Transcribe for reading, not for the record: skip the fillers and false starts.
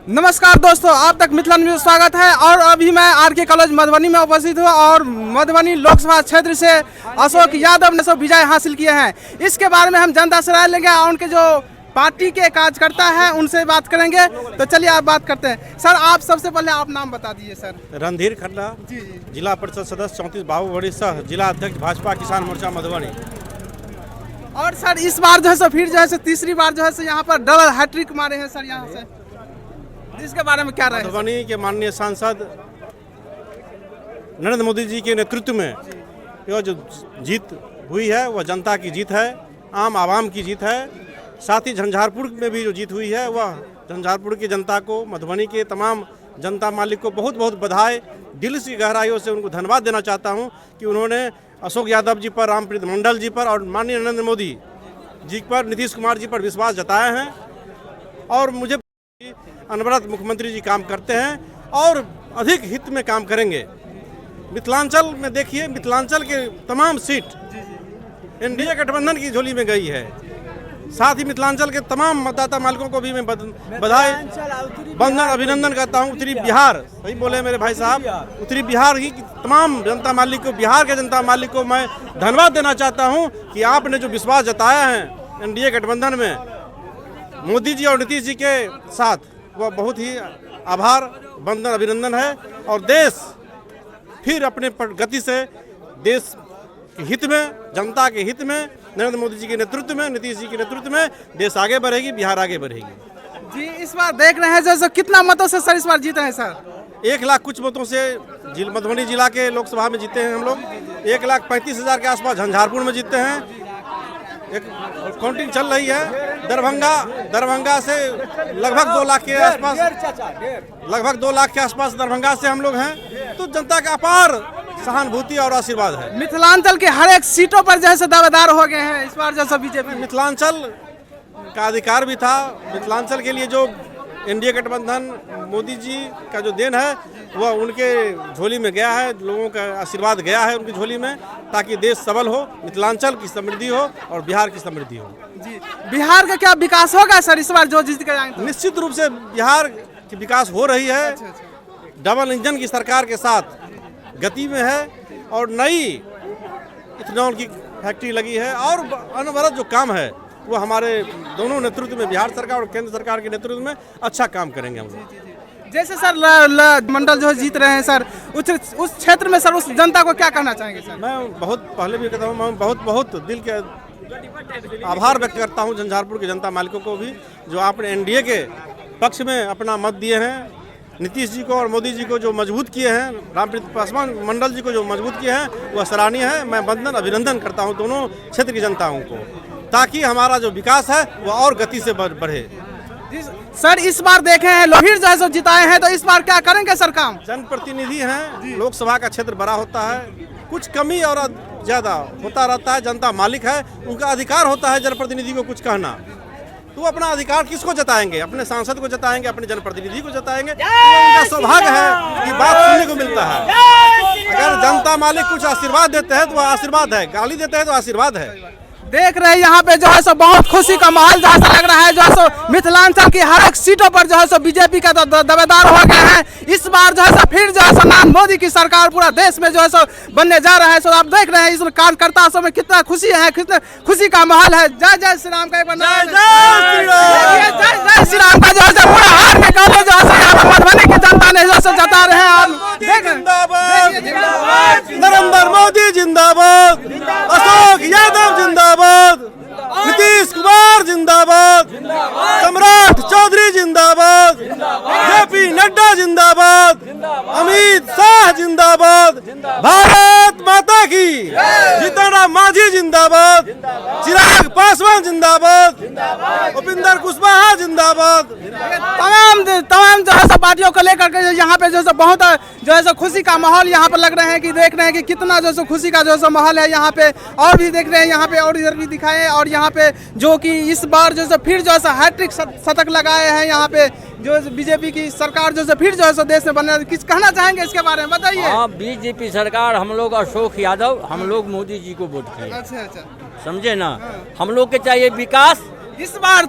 नमस्कार दोस्तों, आप तक मिथिला न्यूज स्वागत है। और अभी मैं आरके कॉलेज मधुबनी में उपस्थित हूँ और मधुबनी लोकसभा क्षेत्र से अशोक यादव ने विजय हासिल किए हैं। इसके बारे में हम जनता से राय लेंगे और उनके जो पार्टी के कार्यकर्ता हैं उनसे बात करेंगे। तो चलिए आप बात करते हैं। सर, आप सबसे पहले आप नाम बता दीजिए। सर रणधीर खन्ना, जिला परिषद सदस्य 34 बाबू बड़ी सह जिला अध्यक्ष भाजपा किसान मोर्चा मधुबनी। और सर इस बार जो है फिर जो है तीसरी बार जो है यहाँ पर डबल हैट्रिक मारे हैं सर यहाँ से, इसके बारे में क्या रहे? मधुबनी के माननीय सांसद नरेंद्र मोदी जी के नेतृत्व में यह जो जीत हुई है वह जनता की जीत है, आम आवाम की जीत है। साथ ही झंझारपुर में भी जो जीत हुई है वह झंझारपुर की जनता को, मधुबनी के तमाम जनता मालिक को बहुत बहुत बधाई, दिल से गहराइयों से उनको धन्यवाद देना चाहता हूं कि उन्होंने अशोक यादव जी पर, रामप्रीत मंडल जी पर और माननीय नरेंद्र मोदी जी पर, नीतीश कुमार जी पर विश्वास जताया है। और मुझे अनवरत मुख्यमंत्री जी काम करते हैं और अधिक हित में काम करेंगे। मिथिलांचल में देखिए, मिथिलांचल के तमाम सीट एनडीए गठबंधन की झोली में गई है। साथ ही मिथिलांचल के तमाम मतदाता मालिकों को भी मैं बधाई, वंदन, अभिनंदन करता हूं। उत्तरी बिहार, सही बोले मेरे भाई साहब, उत्तरी बिहार की तमाम जनता मालिक को, बिहार के जनता मालिक को मैं धन्यवाद देना चाहता हूं कि आपने जो विश्वास जताया है एनडीए गठबंधन में मोदी जी और नीतीश जी के साथ, वह बहुत ही आभार, वंदन, अभिनंदन है। और देश फिर अपने गति से देश के हित में, जनता के हित में, नरेंद्र मोदी जी के नेतृत्व में, नीतीश जी के नेतृत्व में देश आगे बढ़ेगी, बिहार आगे बढ़ेगी। जी, इस बार देख रहे हैं जैसे कितना मतों से सर इस बार जीते हैं? सर 1 लाख कुछ मतों से मधुबनी जिला के लोकसभा में जीते हैं हम लोग। 1,35,000 के आसपास झंझारपुर में जीते हैं। एक काउंटिंग चल रही है। दरभंगा से लगभग 2 लाख के आसपास, लगभग 2 लाख के आसपास दरभंगा से हम लोग हैं। तो जनता का अपार सहानुभूति और आशीर्वाद है। मिथिलांचल के हर एक सीटों पर जैसे दावेदार हो गए हैं इस बार जैसा बीजेपी। मिथिलांचल का अधिकार भी था। मिथिलांचल के लिए जो एनडीए गठबंधन, मोदी जी का जो देन है वह उनके झोली में गया है, लोगों का आशीर्वाद गया है उनकी झोली में, ताकि देश सबल हो, मिथिलांचल की समृद्धि हो और बिहार की समृद्धि हो। जी, बिहार का क्या विकास होगा सर इस बार जो जीत कर जाएंगे? निश्चित रूप से बिहार की विकास हो रही है। डबल इंजन की सरकार के साथ गति में है और नई इथेनॉल की फैक्ट्री लगी है और अनवरत जो काम है वो हमारे दोनों नेतृत्व में, बिहार सरकार और केंद्र सरकार के नेतृत्व में अच्छा काम करेंगे हम लोग। जैसे सर मंडल जो जीत रहे हैं सर, उस क्षेत्र में सर उस जनता को क्या कहना चाहेंगे सर? मैं बहुत पहले भी कहता हूँ, मैं बहुत दिल के आभार व्यक्त करता हूँ झंझारपुर के जनता मालिकों को भी, जो आपने एनडीए के पक्ष में अपना मत दिए हैं। नीतीश जी को और मोदी जी को जो मजबूत किए हैं, रामप्रीत मंडल जी को जो मजबूत किए हैं, वह सराहनीय है। मैं वंदन, अभिनंदन करता हूँ दोनों क्षेत्र की जनताओं को, ताकि हमारा जो विकास है वह और गति से बढ़े। सर इस बार देखे हैं लोहिर जो है जिताए हैं, तो इस बार क्या करेंगे सर काम? जनप्रतिनिधि हैं, लोकसभा का क्षेत्र बड़ा होता है, कुछ कमी और ज्यादा होता रहता है। जनता मालिक है, उनका अधिकार होता है जनप्रतिनिधि को कुछ कहना। तो अपना अधिकार किसको जताएंगे? अपने सांसद को जताएंगे, अपने जनप्रतिनिधि को जताएंगे। तो उनका सौभाग्य है कि बात सुनने को मिलता है। अगर जनता मालिक कुछ आशीर्वाद देते हैं तो वह आशीर्वाद है, गाली देते हैं तो आशीर्वाद है। देख रहे हैं यहाँ पे जो है सो बहुत खुशी का माहौल जो है लग रहा है। जो है सो मिथिलांचल की हर एक सीटों पर जो है सो बीजेपी का दावेदार हो गए हैं। इस बार जो है सो फिर जो है सो नरेंद्र मोदी की सरकार पूरा देश में जो है सो बनने जा रहा है। सो आप देख रहे हैं इस कार्यकर्ता सब में कितना खुशी है, कितना खुशी का माहौल है। जय जय श्री राम का एक बार जय श्री राम का जो है सो पूरा हार निकाले जो है सो मधुबनी की जनता ने जो है सो जता रहे हैं। नरेंद्र मोदी जिंदाबाद, अशोक यादव जिंदाबाद, नीतीश कुमार जिंदाबाद, सम्राट चौधरी जिंदाबाद, जेपी नड्डा जिंदाबाद, अमित शाह जिंदाबाद, भारत माता की, जीतन राम मांझी जिंदाबाद, चिराग पासवान जिंदाबाद, उपिंदर कुशवाहा जिंदाबाद। तमाम जो है पार्टियों को लेकर के यहाँ पे जो है बहुत जो है खुशी का माहौल यहाँ पर लग रहे हैं कि देख रहे हैं कि कितना जो है खुशी का जो है माहौल है यहाँ पे। और भी देख रहे हैं यहाँ पे, और इधर भी दिखाए। और यहाँ पे जो कि इस बार जो है फिर जो है हैट्रिक शतक लगाए हैं यहाँ पे, जो बीजेपी की सरकार जो है फिर जो है देश में बनने। किस कहना चाहेंगे इसके बारे में बताइए? हाँ, बीजेपी सरकार, हम लोग अशोक यादव, हम लोग मोदी जी को वोट किए। अच्छा, समझे ना? हम लोग के चाहिए विकास। इस बार